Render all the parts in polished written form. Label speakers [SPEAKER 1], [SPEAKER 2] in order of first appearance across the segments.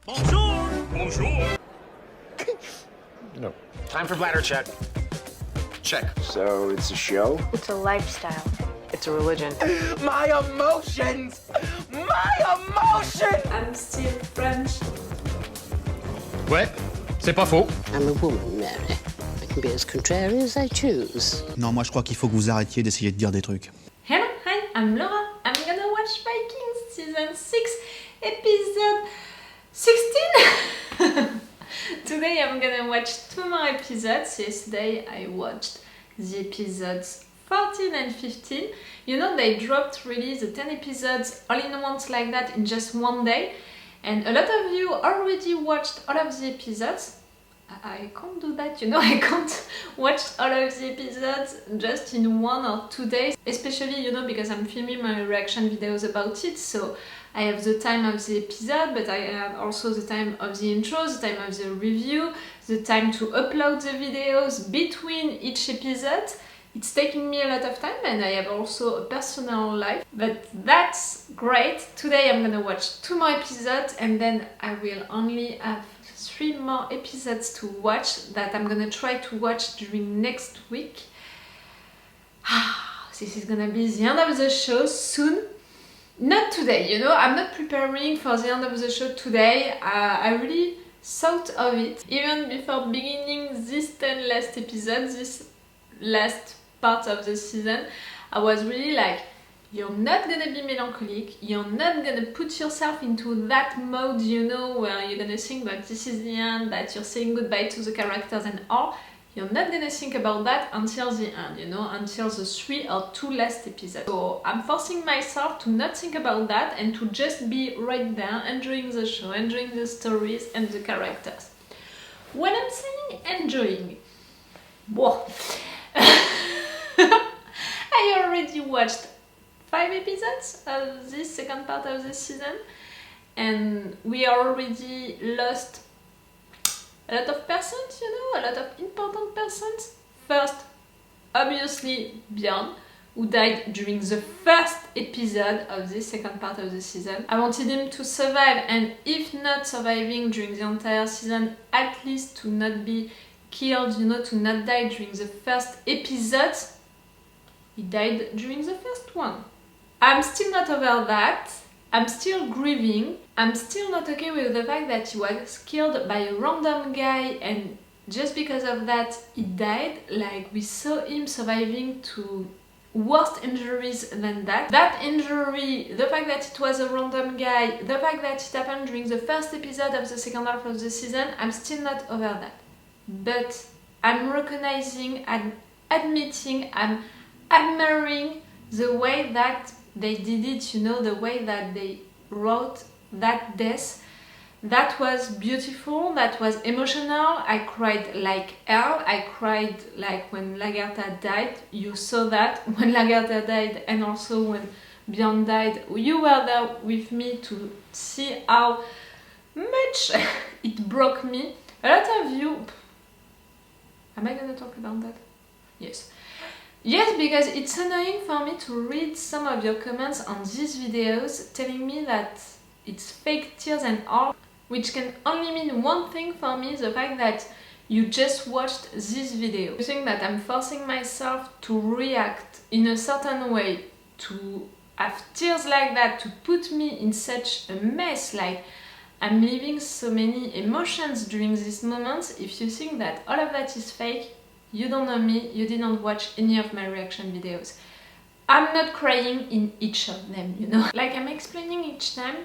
[SPEAKER 1] Bonjour! Bonjour!
[SPEAKER 2] No.
[SPEAKER 3] Time for bladder check. Check.
[SPEAKER 2] So it's a show?
[SPEAKER 4] It's a lifestyle.
[SPEAKER 5] It's a religion.
[SPEAKER 3] My emotions! My emotions!
[SPEAKER 6] I'm still French.
[SPEAKER 1] Ouais, c'est pas faux.
[SPEAKER 7] I'm a woman, Mary. I can be as contrary as I choose.
[SPEAKER 8] Non, moi je crois qu'il faut que vous arrêtiez d'essayer de dire des trucs.
[SPEAKER 6] Hello, hi, I'm Laura. I'm gonna watch Vikings season 6, episode 16. Today I'm gonna watch 2 more episodes. Yesterday I watched the episodes 14 and 15. You know, they dropped really the 10 episodes all in once like that in just one day. And a lot of you already watched all of the episodes. I can't do that, you know, I can't watch all of the episodes just in 1 or 2 days. Especially, you know, because I'm filming my reaction videos about it, so I have the time of the episode, but I have also the time of the intro, the time of the review, the time to upload the videos between each episode. It's taking me a lot of time, and I have also a personal life, but that's great. Today I'm gonna watch 2 more episodes, and then I will only have 3 more episodes to watch that I'm gonna try to watch during next week. This is gonna be the end of the show soon. Not today, you know, I'm not preparing for the end of the show today. I really thought of it even before beginning this 10 last episodes, this last part of the season. I was really like, you're not gonna be melancholic, you're not gonna put yourself into that mode, you know, where you're gonna think that this is the end, that you're saying goodbye to the characters and all. You're not gonna think about that until the end, you know, until the 3 or 2 last episodes. So I'm forcing myself to not think about that and to just be right there, enjoying the show, enjoying the stories and the characters. When I'm saying enjoying, whoa. I already watched 5 episodes of this second part of the season, and we already lost a lot of persons, you know, a lot of important persons. First, obviously, Bjorn, who died during the first episode of this second part of the season. I wanted him to survive, and if not surviving during the entire season, at least to not be killed, you know, to not die during the first episode. He died during the first one. I'm still not over that. I'm still grieving. I'm still not okay with the fact that he was killed by a random guy, and just because of that he died. Like, we saw him surviving to worse injuries than that. That injury, the fact that it was a random guy, the fact that it happened during the first episode of the second half of the season, I'm still not over that. But I'm recognizing, I'm admitting, I'm admiring the way that they did it, you know, the way that they wrote that death. That was beautiful, that was emotional. I cried like hell. I cried like when Lagertha died. You saw that when Lagertha died, and also when Bjorn died. You were there with me to see how much it broke me. A lot of you... Am I gonna talk about that? Yes. Yes, because it's annoying for me to read some of your comments on these videos telling me that it's fake tears and all, which can only mean one thing for me, the fact that you just watched this video. You think that I'm forcing myself to react in a certain way, to have tears like that, to put me in such a mess, like I'm living so many emotions during these moments. If you think that all of that is fake, you don't know me, you didn't watch any of my reaction videos. I'm not crying in each of them, you know. Like I'm explaining each time,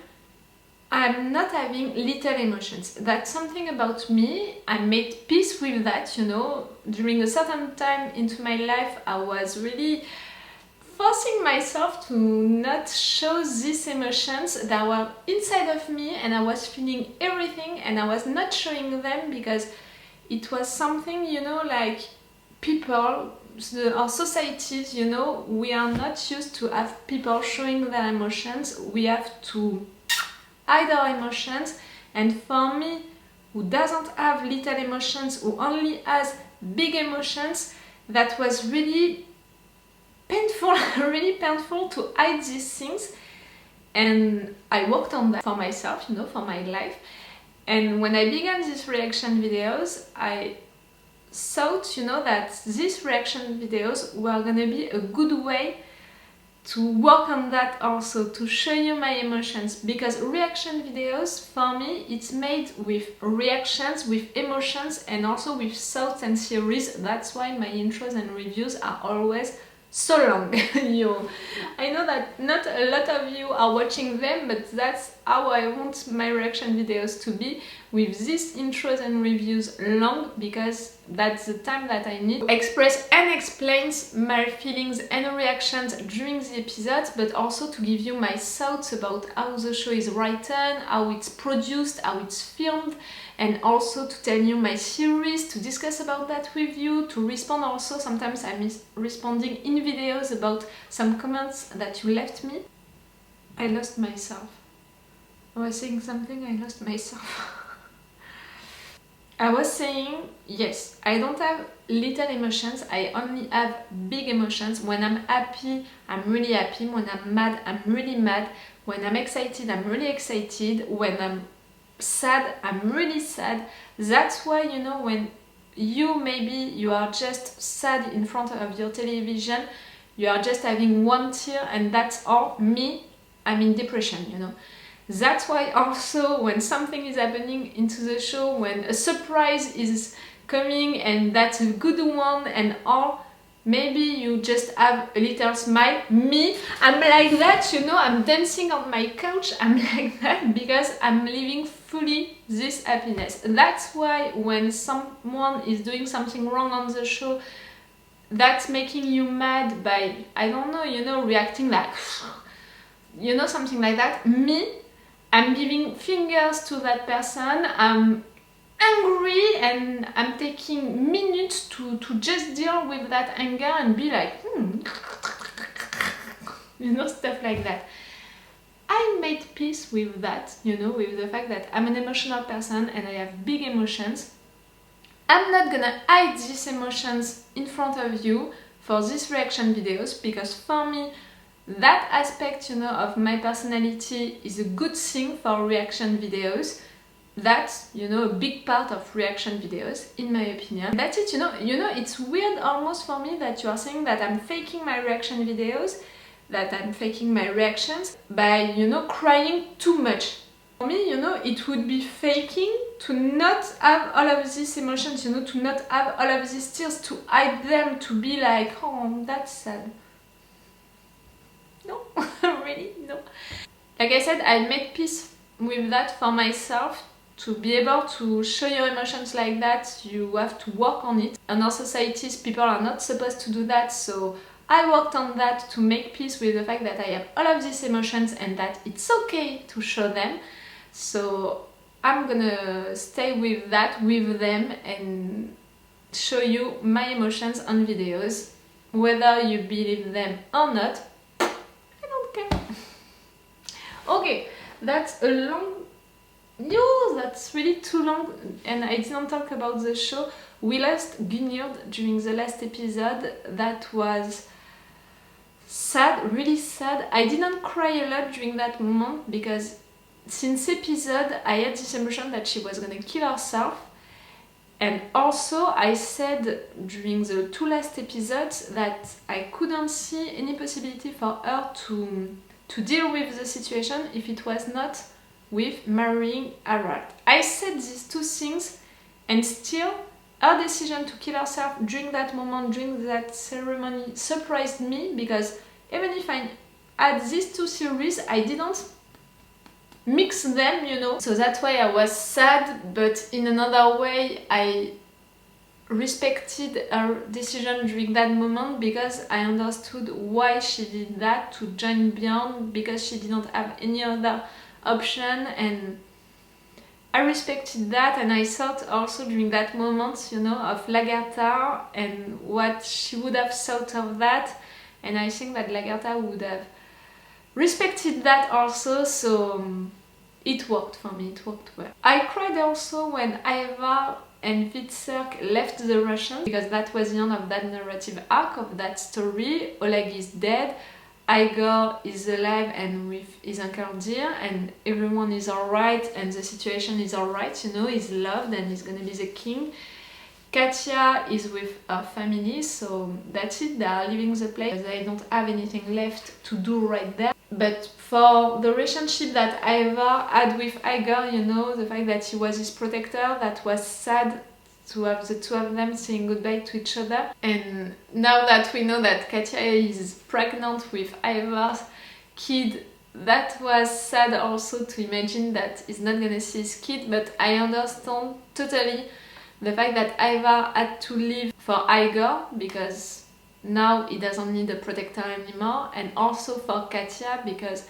[SPEAKER 6] I'm not having little emotions. That's something about me. I made peace with that, you know. During a certain time into my life, I was really forcing myself to not show these emotions that were inside of me, and I was feeling everything and I was not showing them because it was something, you know, like people, our societies, you know, we are not used to have people showing their emotions. We have to hide our emotions, and for me, who doesn't have little emotions, who only has big emotions, that was really painful, really painful to hide these things. And I worked on that for myself, you know, for my life. And when I began these reaction videos, I thought, you know, that these reaction videos were gonna be a good way to work on that also, to show you my emotions, because reaction videos for me, it's made with reactions, with emotions, and also with thoughts and theories. That's why my intros and reviews are always so long. I know that not a lot of you are watching them, but that's how I want my reaction videos to be, with these intros and reviews long, because that's the time that I need to express and explain my feelings and reactions during the episodes, but also to give you my thoughts about how the show is written, how it's produced, how it's filmed, and also to tell you my theories, to discuss about that with you, to respond also. Sometimes I'm responding in videos about some comments that you left me. I lost myself. I was saying something, I lost myself. I was saying, yes, I don't have little emotions, I only have big emotions. When I'm happy, I'm really happy. When I'm mad, I'm really mad. When I'm excited, I'm really excited. When I'm sad, I'm really sad. That's why, you know, when you are just sad in front of your television, you are just having one tear and that's all. Me, I'm in depression, you know. That's why also when something is happening into the show, when a surprise is coming and that's a good one and all, maybe you just have a little smile. Me, I'm like that, you know, I'm dancing on my couch, I'm like that because I'm living fully this happiness. That's why when someone is doing something wrong on the show, that's making you mad by, I don't know, you know, reacting like, you know, something like that. Me, I'm giving fingers to that person, I'm angry and I'm taking minutes to just deal with that anger and be like, you know, stuff like that. I made peace with that, you know, with the fact that I'm an emotional person and I have big emotions. I'm not gonna hide these emotions in front of you for these reaction videos, because for me, that aspect, you know, of my personality is a good thing for reaction videos. That's, you know, a big part of reaction videos, in my opinion. That's it, you know, it's weird almost for me that you are saying that I'm faking my reaction videos, that I'm faking my reactions by, you know, crying too much. For me, you know, it would be faking to not have all of these emotions, you know, to not have all of these tears, to hide them, to be like, oh, that's sad. No, really, no. Like I said, I made peace with that for myself. To be able to show your emotions like that, you have to work on it. In our societies, people are not supposed to do that, so I worked on that to make peace with the fact that I have all of these emotions and that it's okay to show them. So I'm gonna stay with that, with them, and show you my emotions on videos. Whether you believe them or not, okay, that's a long... No, that's really too long and I didn't talk about the show. We lost Gunnhild during the last episode. That was sad, really sad. I didn't cry a lot during that moment because since episode I had this emotion that she was gonna kill herself. And also I said during the two last episodes that I couldn't see any possibility for her to deal with the situation if it was not with marrying Harald. I said these two things and still her decision to kill herself during that moment, during that ceremony, surprised me, because even if I had these two theories, I didn't mix them, you know. So that's why I was sad, but in another way I respected her decision during that moment, because I understood why she did that, to join Bjorn, because she didn't have any other option, and I respected that. And I thought also during that moment, you know, of Lagertha and what she would have thought of that, and I think that Lagertha would have respected that also, so it worked for me, it worked well. I cried also when Ivar and Hvitserk left the Russians, because that was the end of that narrative arc, of that story. Oleg is dead, Igor is alive and with his uncle Deer and everyone is alright and the situation is alright, you know, he's loved and he's gonna be the king. Katya is with her family, so that's it, they are leaving the place. They don't have anything left to do right there. But for the relationship that Ivar had with Igor, you know, the fact that he was his protector, that was sad to have the two of them saying goodbye to each other. And now that we know that Katya is pregnant with Ivar's kid, that was sad also to imagine that he's not gonna see his kid, but I understand totally the fact that Ivar had to leave for Igor because now he doesn't need a protector anymore, and also for Katya because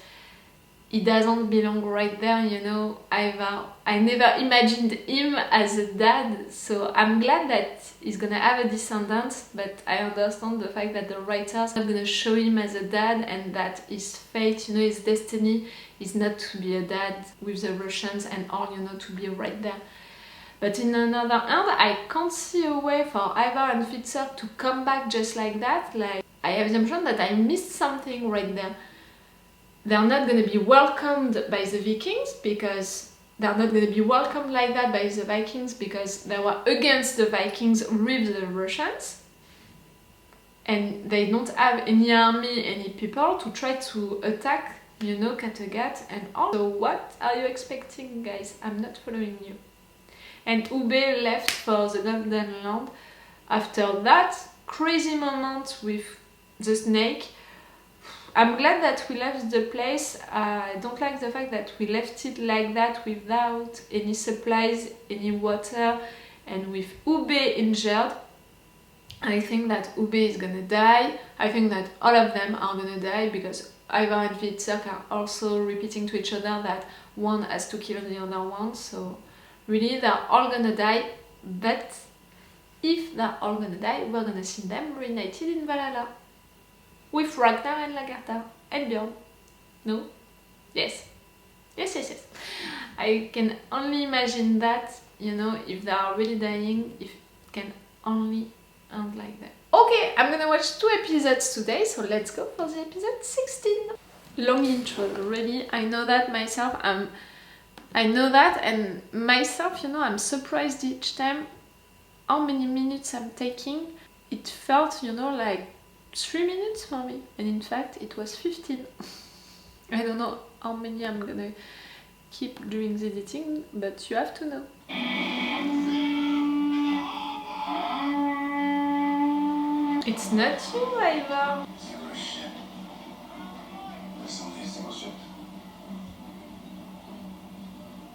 [SPEAKER 6] he doesn't belong right there, you know. Ivar, I never imagined him as a dad, so I'm glad that he's gonna have a descendant, but I understand the fact that the writers are gonna show him as a dad and that his fate, you know, his destiny is not to be a dad with the Russians and all, you know, to be right there. But in another hand, I can't see a way for Ivar and Fitzer to come back just like that. Like, I have the impression that I missed something right there. They're not going to be welcomed by the Vikings because they're not going to be welcomed like that by the Vikings because they were against the Vikings with the Russians. And they don't have any army, any people to try to attack, you know, Kattegat and all. So what are you expecting, guys? I'm not following you. And Ube left for the Golden Land. After that crazy moment with the snake, I'm glad that we left the place. I don't like the fact that we left it like that without any supplies, any water, and with Ube injured. I think that Ube is gonna die. I think that all of them are gonna die because Ivar and Fitzer are also repeating to each other that one has to kill the other one. So really, they're all gonna die, but if they're all gonna die, we're gonna see them reunited in Valhalla. With Ragnar and Lagertha and Bjorn. No? Yes. Yes. I can only imagine that, you know, if they are really dying, if it can only end like that. Okay, I'm gonna watch 2 episodes today, so let's go for the episode 16. Long intro, really, I know that myself, I know that, and myself, you know, I'm surprised each time how many minutes I'm taking. It felt, you know, like 3 minutes for me, and in fact it was 15. I don't know how many I'm gonna keep doing the editing, but you have to know. It's not you, Ivar.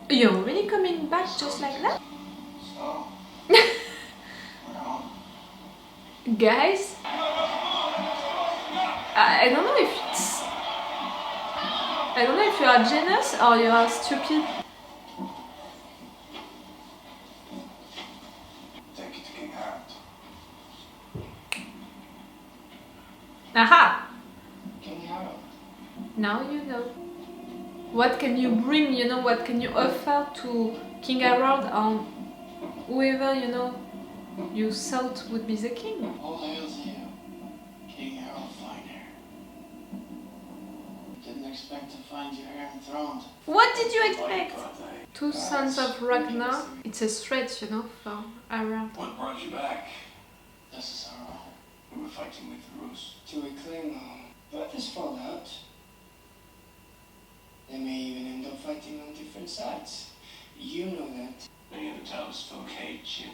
[SPEAKER 6] You're really coming back just like that? Guys, I don't know if it's... I don't know if you are jealous or you are stupid.
[SPEAKER 4] Take it to King Harald.
[SPEAKER 6] Aha!
[SPEAKER 4] King Harald.
[SPEAKER 6] Now you know. What can you bring, you know, what can you offer to King Harald or whoever, you know, you thought would be the king?
[SPEAKER 4] All hail to you, King Harald Finehair. Didn't expect to find you here enthroned.
[SPEAKER 6] What did you expect?
[SPEAKER 4] But I...
[SPEAKER 6] 2 sons of Ragnar. It's a threat, you know, for Harald.
[SPEAKER 4] What brought you back? This is our home. We were fighting with the Rus. To reclaim home. But this fallout. They may even end up fighting on different sides. You know that. Many of the townsfolk hate you.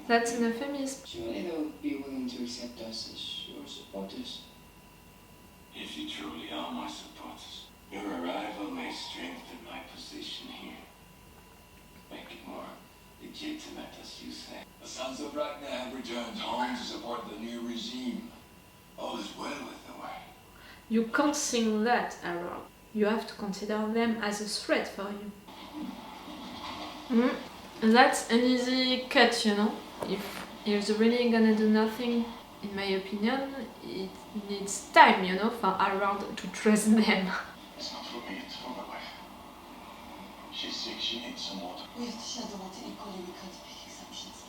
[SPEAKER 6] That's an euphemism.
[SPEAKER 4] Surely they'll be willing to accept us as your supporters. If you truly are my supporters, your arrival may strengthen my position here. Make it more legitimate, as you say.
[SPEAKER 5] The sons of Ragnar have returned home to support the new regime. All is well with the way.
[SPEAKER 6] You can't sing that, Harald. You have to consider them as a threat for you. That's an easy cut, you know. If he's really gonna do nothing, in my opinion, it needs time, you know, for Harald to trust them.
[SPEAKER 5] It's not for me to throw away. She's sick, she needs some water.
[SPEAKER 9] We have to share the water equally, we can't make exceptions.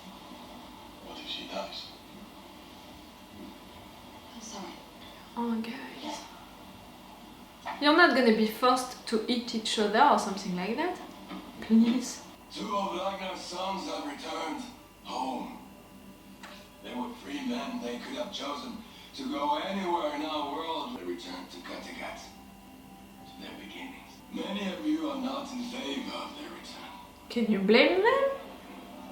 [SPEAKER 5] What if she dies?
[SPEAKER 9] I'm sorry.
[SPEAKER 6] Oh, guys. You're not gonna be forced to eat each other or something like that? Please.
[SPEAKER 5] 2 of Ragnar's sons have returned home. They were free men. They could have chosen to go anywhere in our world. They returned to Kattegat, to their beginnings. Many of you are not in favor of their return.
[SPEAKER 6] Can you blame them?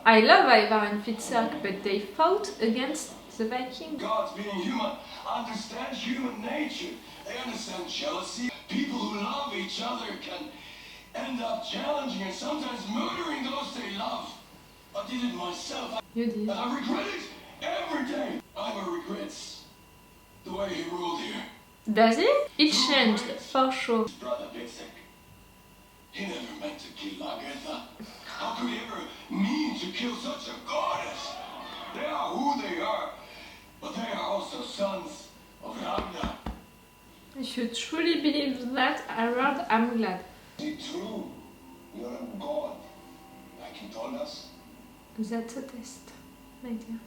[SPEAKER 6] I love Ivar and Fitzurk, but they fought against the Vikings.
[SPEAKER 5] Gods, being human, understand human nature. They understand jealousy. People who love each other can end up challenging and sometimes murdering those they love. I did it myself.
[SPEAKER 6] You did.
[SPEAKER 5] And I regret it every day. Ivar regrets the way he ruled here.
[SPEAKER 6] Does it? It changed, for sure.
[SPEAKER 5] His brother Fitzurk, he never meant to kill Lagertha. How could he ever mean to kill such a goddess? They are who they are, but they are also sons of Ragnar.
[SPEAKER 6] If you truly believe that, Harald, I'm glad.
[SPEAKER 5] Is it true? You're a god, like he told us?
[SPEAKER 6] That's a test, my dear.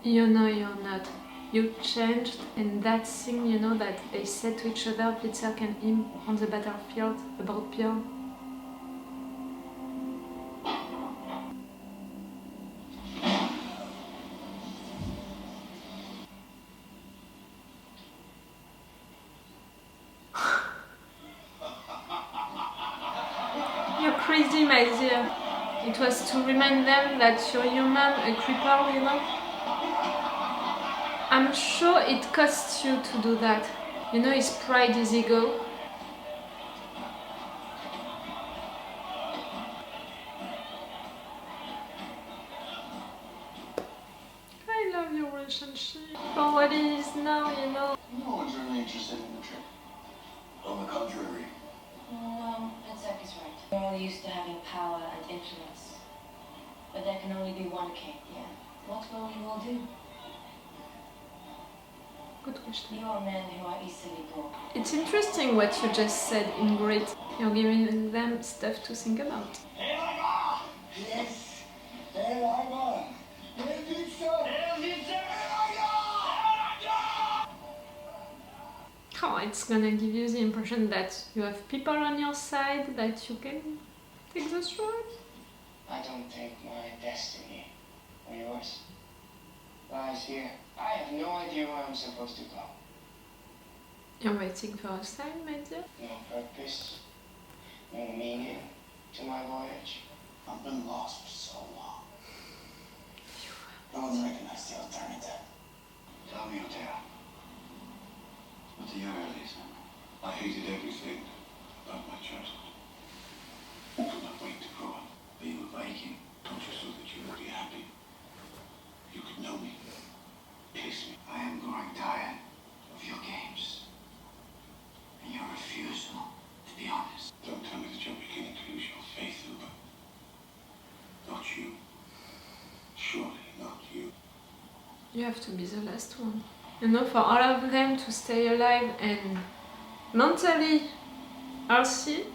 [SPEAKER 6] You know you're not. You changed, and that thing, you know, that they said to each other, Fitzurk and him, on the battlefield, about Bjorn. You're crazy, my dear. It was to remind them that you're human, a cripple, you know? I'm sure it costs you to do that. You know, his pride, his ego. I love your relationship. For what it is now, you know.
[SPEAKER 5] No one's really interested in the trip. On the contrary.
[SPEAKER 9] No, Fitzurk is right. We're all used to having power and influence. But there can only be one king, yeah. What will you all do?
[SPEAKER 6] Good question.
[SPEAKER 9] You are men who are easily brought.
[SPEAKER 6] It's interesting what you just said, Ingrid. You're giving them stuff to think about.
[SPEAKER 5] Hey, Ragnar! Yes! Hey, Ragnar! Hey, Fitzurk! Hey, Fitzurk!
[SPEAKER 6] Oh, it's gonna give you the impression that you have people on your side, that you can take the throne.
[SPEAKER 10] I don't think my destiny, or yours, lies here. I have no idea where I'm supposed to go.
[SPEAKER 6] You're waiting for a sign, my dear?
[SPEAKER 10] No purpose, no meaning to my voyage.
[SPEAKER 5] I've been lost for so long. No one's recognized the alternative. Tell me, Otea. What are your earlies? I hated everything about my childhood. I could not wait to grow up. Being a Viking taught you so that you would be happy. You could know me. Kiss me. I am growing tired of your games. And your refusal to be honest. Don't tell me that you're beginning to lose your faith, Uber. Not you. Surely not you.
[SPEAKER 6] You have to be the last one. You know, for all of them to stay alive and mentally healthy.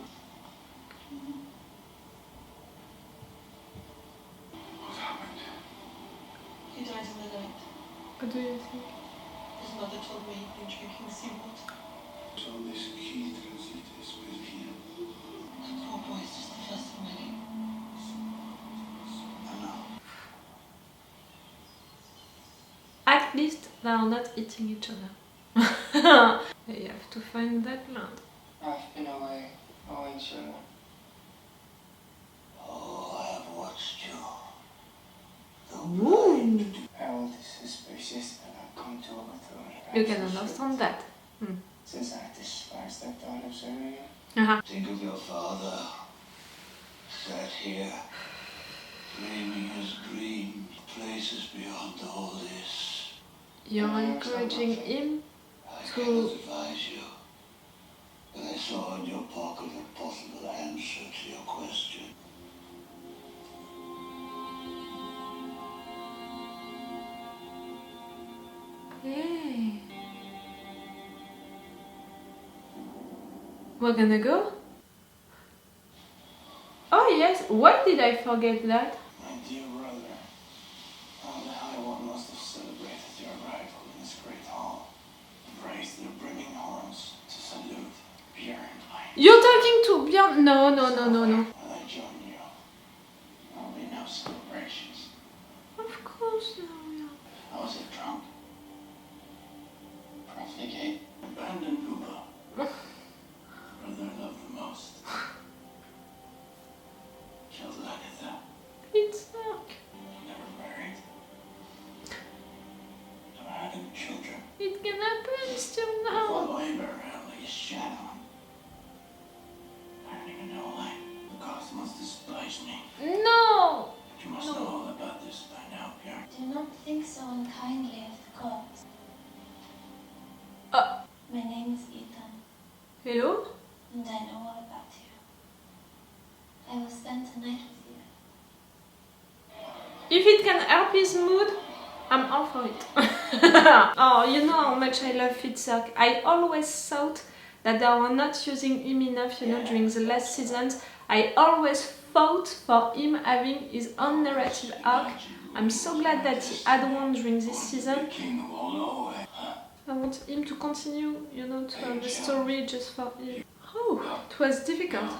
[SPEAKER 5] What happened?
[SPEAKER 9] He died in the night.
[SPEAKER 6] What do you think?
[SPEAKER 9] His mother told me he'd been drinking seawater.
[SPEAKER 5] So this key transit is with him.
[SPEAKER 9] The poor boy is just the first of many.
[SPEAKER 5] I know.
[SPEAKER 6] At least they are not eating each other. They have to find that land.
[SPEAKER 10] I've been away, sure.
[SPEAKER 5] Oh, I have watched you.
[SPEAKER 6] Ooh.
[SPEAKER 10] Harold is suspicious and I've come to overthrow him.
[SPEAKER 6] You can understand that.
[SPEAKER 10] Since I despise that thought of serving him.
[SPEAKER 6] Uh-huh.
[SPEAKER 5] Think of your father, sat here, dreaming his dream, places beyond all this.
[SPEAKER 6] You're encouraging him
[SPEAKER 5] I
[SPEAKER 6] to...
[SPEAKER 5] cannot advise you, but I saw in your pocket a possible answer to your question.
[SPEAKER 6] Hey. We're gonna go? Oh yes, why did I forget that?
[SPEAKER 10] My dear brother, how the High One must have celebrated your arrival in his
[SPEAKER 6] You're talking to Bjorn? No.
[SPEAKER 5] When I join you, there'll be no celebrations.
[SPEAKER 6] Of course no.
[SPEAKER 5] I was a drunk. Profligate. Abandoned Pupa. Brother I love the most. Killed Lagatha.
[SPEAKER 6] It's dark.
[SPEAKER 5] Never married. Never had any children.
[SPEAKER 6] It can happen still now.
[SPEAKER 5] Follow him around like a shadow. I don't even know why. The cosmos despise me.
[SPEAKER 6] No!
[SPEAKER 5] You must know all about this by now, Bjorn.
[SPEAKER 9] Do not think so unkindly of the gods. My name is Ethan,
[SPEAKER 6] Hello?
[SPEAKER 9] and I know all about you. I will spend the night with you.
[SPEAKER 6] If it can help his mood, I'm all for it. Oh, you know how much I love Fitzurk. I always thought that they were not using him enough, during the last seasons. I always fought for him having his own narrative arc. I'm so glad that he had one during this season.
[SPEAKER 5] King of all Norway.
[SPEAKER 6] I want him to continue, to have a story just for him. Oh, it was difficult.